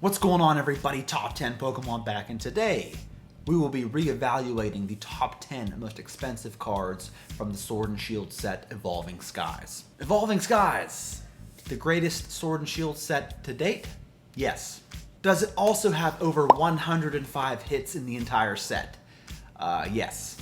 What's going on, everybody? Top 10 Pokemon back, and today we will be reevaluating the top 10 most expensive cards from the Sword and Shield set Evolving Skies. Evolving Skies, the greatest Sword and Shield set to date? Yes. Does it also have over 105 hits in the entire set? Yes.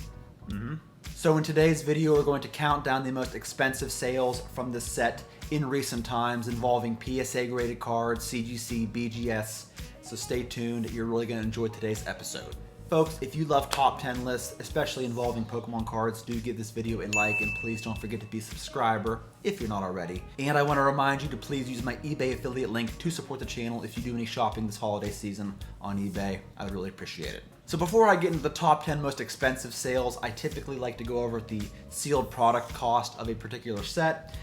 So in today's video, we're going to count down the most expensive sales from this set in recent times involving PSA graded cards, CGC, BGS, so stay tuned. You're really going to enjoy today's episode. Folks, if you love top 10 lists, especially involving Pokemon cards, do give this video a like, and please don't forget to be a subscriber if you're not already. And I want to remind you to please use my eBay affiliate link to support the channel if you do any shopping this holiday season on eBay. I would really appreciate it. So before I get into the top 10 most expensive sales, I typically like to go over the sealed product cost of a particular set.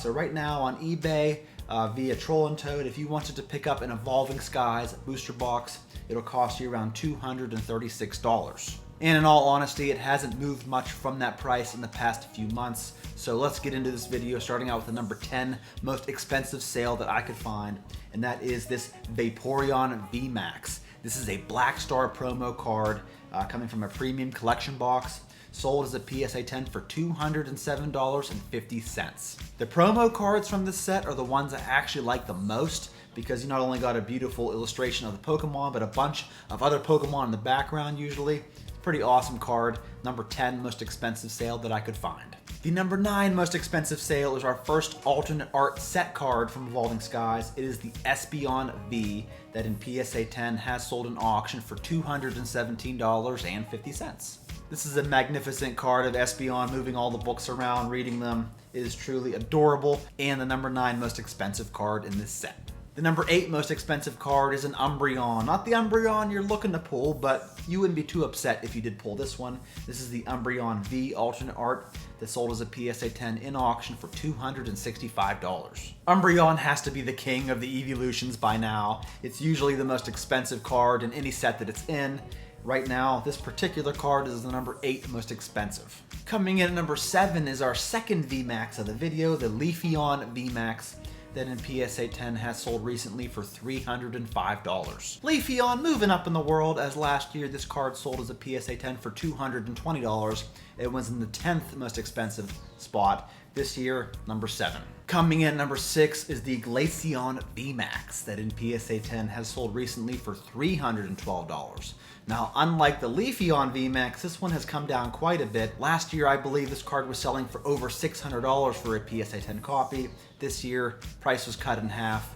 So right now on eBay, via Troll and Toad, if you wanted to pick up an Evolving Skies booster box, it'll cost you around $236. And in all honesty, it hasn't moved much from that price in the past few months. So let's get into this video, starting out with the number 10 most expensive sale that I could find, and that is this Vaporeon VMAX. This is a Black Star promo card coming from a premium collection box, sold as a PSA 10 for $207.50. The promo cards from this set are the ones I actually like the most, because you not only got a beautiful illustration of the Pokemon, but a bunch of other Pokemon in the background usually. Pretty awesome card. Number 10 most expensive sale that I could find. The number 9 most expensive sale is our first alternate art set card from Evolving Skies. It is the Espeon V that in PSA 10 has sold in auction for $217.50. This is a magnificent card of Espeon moving all the books around, reading them. It is truly adorable, and the number 9 most expensive card in this set. The number 8 most expensive card is an Umbreon. Not the Umbreon you're looking to pull, but you wouldn't be too upset if you did pull this one. This is the Umbreon V alternate art that sold as a PSA 10 in auction for $265. Umbreon has to be the king of the evolutions by now. It's usually the most expensive card in any set that it's in. Right now, this particular card is the number 8 most expensive. Coming in at number 7 is our second VMAX of the video, the Leafeon VMAX, that in PSA 10 has sold recently for $305. Leafeon moving up in the world, as last year this card sold as a PSA 10 for $220. It was in the 10th most expensive spot. This year, number 7. Coming in at number 6 is the Glaceon VMAX that in PSA 10 has sold recently for $312. Now, unlike the Leafeon VMAX, this one has come down quite a bit. Last year, I believe this card was selling for over $600 for a PSA 10 copy. This year, price was cut in half,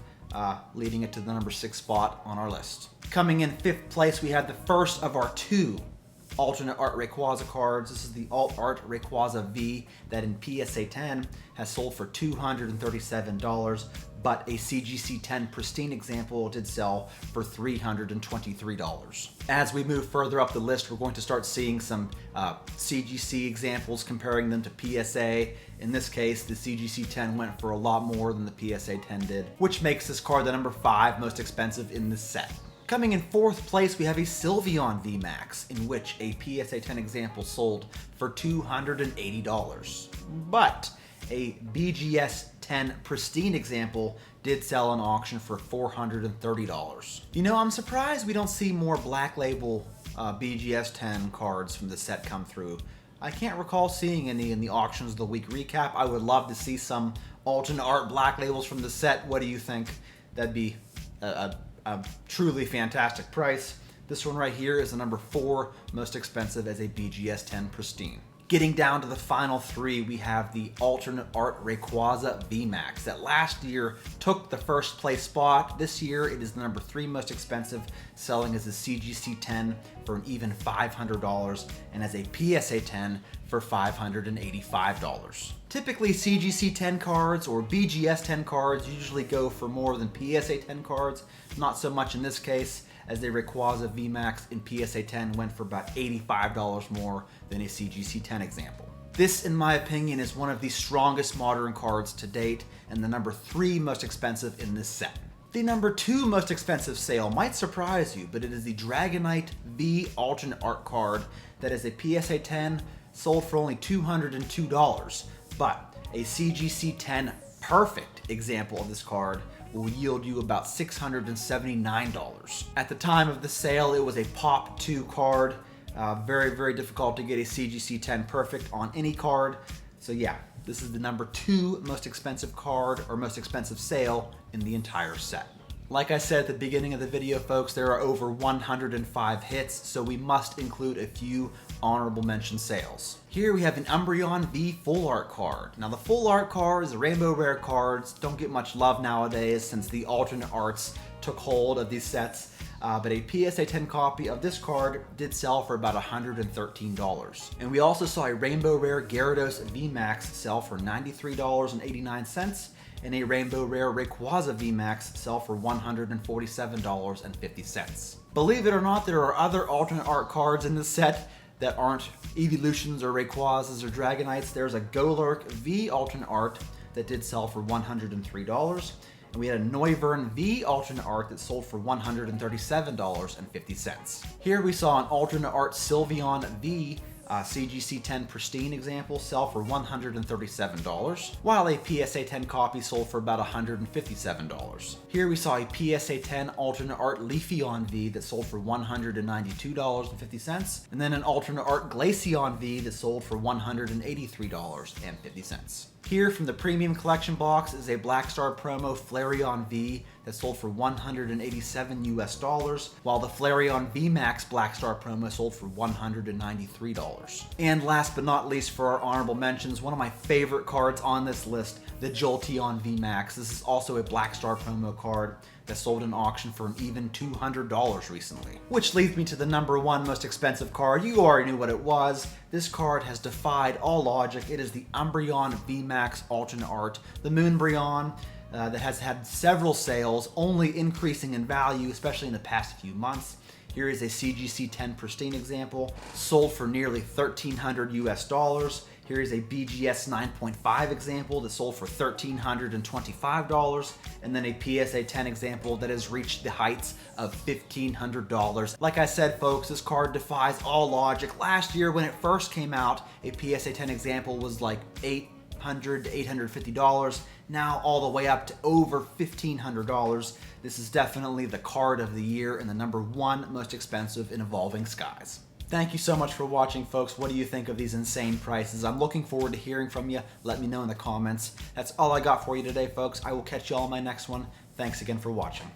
leading it to the number 6 spot on our list. Coming in 5th place, we have the first of our 2 alternate art Rayquaza cards. This is the alt art Rayquaza V that in PSA 10 has sold for $237, but a CGC 10 pristine example did sell for $323. As we move further up the list, we're going to start seeing some CGC examples, comparing them to PSA. In this case, the CGC 10 went for a lot more than the PSA 10 did, which makes this card the number 5 most expensive in this set. Coming in 4th place, we have a Sylveon VMAX, in which a PSA 10 example sold for $280. But a BGS 10 pristine example did sell in auction for $430. You know, I'm surprised we don't see more Black Label BGS 10 cards from the set come through. I can't recall seeing any in the Auctions of the Week recap. I would love to see some alternate art Black Labels from the set. What do you think? That'd be a truly fantastic price. This one right here is the number 4 most expensive as a BGS 10 pristine. Getting down to the final 3, we have the alternate art Rayquaza VMAX that last year took the first place spot. This year it is the number 3 most expensive, selling as a CGC 10 for an even $500 and as a PSA 10 for $585. Typically CGC 10 cards or BGS 10 cards usually go for more than PSA 10 cards. Not so much in this case, as the Rayquaza VMAX in PSA 10 went for about $85 more than a CGC 10 example. This, in my opinion, is one of the strongest modern cards to date, and the number 3 most expensive in this set. The number 2 most expensive sale might surprise you, but it is the Dragonite V alternate art card that is a PSA 10, sold for only $202, but a CGC 10 perfect example of this card will yield you about $679. At the time of the sale, it was a Pop 2 card. Very, very difficult to get a CGC 10 perfect on any card. So yeah, this is the number 2 most expensive card or most expensive sale in the entire set. Like I said at the beginning of the video, folks, there are over 105 hits, so we must include a few honorable mention sales. Here we have an Umbreon V Full Art card. Now the Full Art cards, the Rainbow Rare cards, don't get much love nowadays since the alternate arts took hold of these sets. But a PSA 10 copy of this card did sell for about $113. And we also saw a Rainbow Rare Gyarados VMAX sell for $93.89, and a Rainbow Rare Rayquaza VMAX sell for $147.50. Believe it or not, there are other alternate art cards in this set that aren't Evolutions or Rayquazas or Dragonites. There's a Golurk V alternate art that did sell for $103. And we had a Noivern V alternate art that sold for $137.50. Here we saw an alternate art Sylveon V CGC 10 Pristine example sell for $137, while a PSA 10 copy sold for about $157. Here we saw a PSA 10 alternate art Leafeon V that sold for $192.50, and then an alternate art Glaceon V that sold for $183.50. Here from the premium collection box is a Black Star promo Flareon V that sold for $187 while the Flareon VMAX Black Star promo sold for $193. And last but not least for our honorable mentions, one of my favorite cards on this list, the Jolteon VMAX. This is also a Black Star promo card that sold in auction for an even $200 recently. Which leads me to the number 1 most expensive card. You already knew what it was. This card has defied all logic. It is the Umbreon VMAX alternate art, the Moonbreon, that has had several sales, only increasing in value, especially in the past few months. Here is a CGC 10 Pristine example, sold for nearly $1,300. Here is a BGS 9.5 example that sold for $1,325, and then a PSA 10 example that has reached the heights of $1,500. Like I said, folks, this card defies all logic. Last year when it first came out, a PSA 10 example was like $800 to $850. Now all the way up to over $1,500. This is definitely the card of the year and the number 1 most expensive in Evolving Skies. Thank you so much for watching, folks. What do you think of these insane prices? I'm looking forward to hearing from you. Let me know in the comments. That's all I got for you today, folks. I will catch you all in my next one. Thanks again for watching.